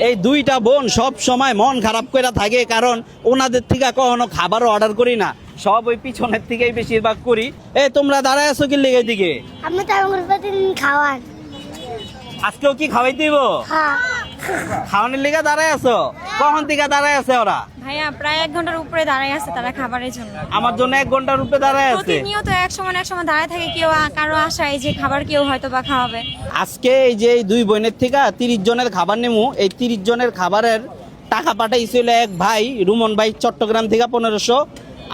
এই দুইটা বোন সব সময় মন খারাপ করে থাকে, কারণ ওনাদের থেকে কখনো খাবারও অর্ডার করি না, সব ওই পিছনের থেকেই বেশিরভাগ করি। এই তোমরা দাঁড়ায় আছো কি লেগে দিকে? আপনি তো আমার প্রতিদিন খাওয়ান। আজকেও কি খাওয়াই দিব? হ্যাঁ। খাওয়ানোর লেগে দাঁড়ায় আছো? কখন থেকে দাঁড়ায় আছে ওরা? ভাইয়া প্রায় 1 ঘন্টার উপরে দাঁড়ায় আছে তারা খাবারের জন্য। আমার জন্য 1 ঘন্টার উপরে দাঁড়ায় আছে। প্রতিনিয়ত এক সময় দাঁড়ায় থাকে, কেউ কারো আশায় যে খাবার কেউ হয়তো বা খাওয়াবে। আজকে এই যে এই দুই বোনের থেকে 30 জনের খাবার নেমু, এই 30 জনের খাবারের টাকা পাঠাইছিল এক ভাই রুমন ভাই চট্টগ্রাম থেকে 1500,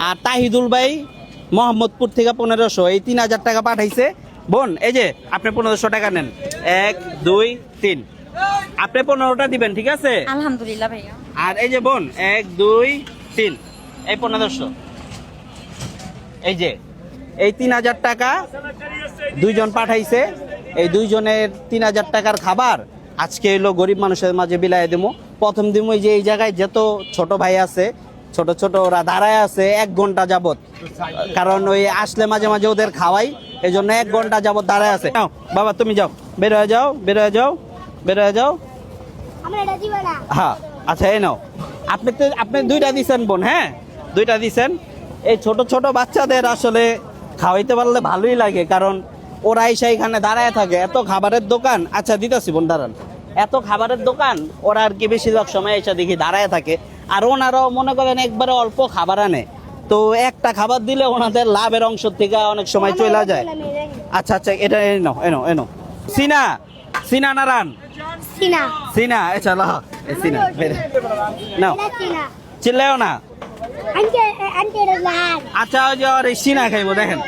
আর তাহিদুল ভাই মোহাম্মদপুর থেকে 1500, এই 3000 টাকা পাঠাইছে। বোন এই যে আপনি 1500 টাকা নেন, 1 2 3, আপনি 15টা দিবেন, ঠিক আছে? আলহামদুলিল্লাহ ভাইয়া। আর এই যে বোন 1 2 3, এই 1500, এই যে এই 3000 টাকা দুইজন পাঠাইছে। এই দুইজনের 3000 টাকার খাবার আজকে এলো গরিব মানুষের মাঝে বিলায় দেবো। প্রথম দিন ওই যে এই জায়গায় যত ছোট ভাই আছে, ছোট ছোট ওরা দাঁড়ায় আছে 1 ঘন্টা যাবত, কারণ ওই আসলে মাঝে মাঝে ওদের খাওয়াই, এই জন্য 1 ঘন্টা যাবত দাঁড়ায় আছে। নাও বাবা তুমি যাও, বের হয়ে যাও, বের হয়ে যাও, বের হয়ে যাও। আমরা এটা দিব না। হ্যাঁ আচ্ছা এই নাও, আপনি 2টা দিছেন বোন, হ্যাঁ 2টা দিছেন। এই ছোট ছোট বাচ্চাদের আসলে খাওয়াইতে পারলে ভালোই লাগে, কারণ ওরা এসে এখানে দাঁড়ায় থাকে, এত খাবারের দোকান। আচ্ছা দিতেছি বোন দাঁড়ান, এত খাবারের দোকান, ওরা আর কি বেশিরভাগ সময় এসে দেখি দাঁড়ায় থাকে, আর ওনারাও মনে করেন একবারে অল্প খাবার আনে, তো একটা খাবার দিলে ওনাদের লাভের অংশ থেকে অনেক সময় চলে যায়। আচ্ছা আচ্ছা এটা এনো এনো এনো। সিনা সিনা নারান সিনা। সিনা, আচ্ছা লাহ সিনা নাও, এটা সিনা। চিল্লাও না। আন্টি আন্টি এটা লাল। আচ্ছা ওই যে ওর এই সিনা খাইবো, দেখেন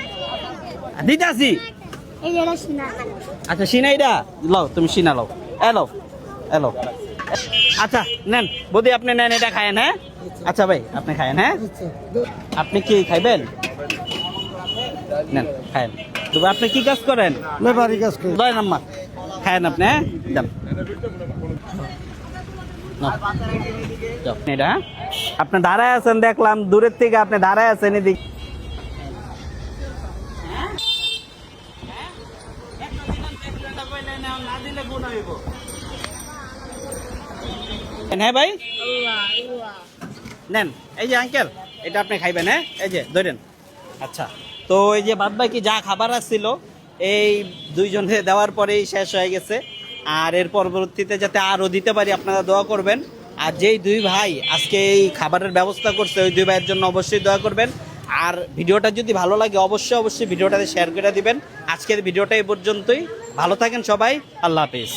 দিতাছি। এই যে এটা সিনা। আচ্ছা সিনা এটা লও, তুমি সিনা লও, এলো এলো। আচ্ছা নেন বৌদি, আপনি নেন, এটা খায়েন। হ্যাঁ আচ্ছা ভাই আপনি খায়েন। হ্যাঁ আপনি কি খাইবেন? নেন খায়েন। তবে আপনি কি কাজ করেন? লেবারি কাজ করি। দয় নাম্মা খায়েন আপনি। হ্যাঁ যান নাও, যাও। এটা হ্যাঁ? আপনি দাঁড়ায় আছেন দেখলাম দূরের থেকে, আপনি দাঁড়ায় আছেন এদিকে। হ্যাঁ ভাই নেন, এই যে আঙ্কেল এটা আপনি খাইবেন। হ্যাঁ এই যে ধরেন। আচ্ছা তো এই যে বাদ বাকি যা খাবার আসছিল এই দুইজনে দেওয়ার পরেই শেষ হয়ে গেছে, আর এর পরবর্তীতে যাতে আরও দিতে পারি আপনারা দোয়া করবেন। আর যেই 2 ভাই আজকে এই খাবারের ব্যবস্থা করছে ওই 2 ভাইয়ের জন্য অবশ্যই দোয়া করবেন। আর ভিডিওটা যদি ভালো লাগে অবশ্যই ভিডিওটাতে শেয়ার করে দিবেন। আজকের ভিডিওটা এই পর্যন্তই, ভালো থাকেন সবাই, আল্লাহ হাফেজ।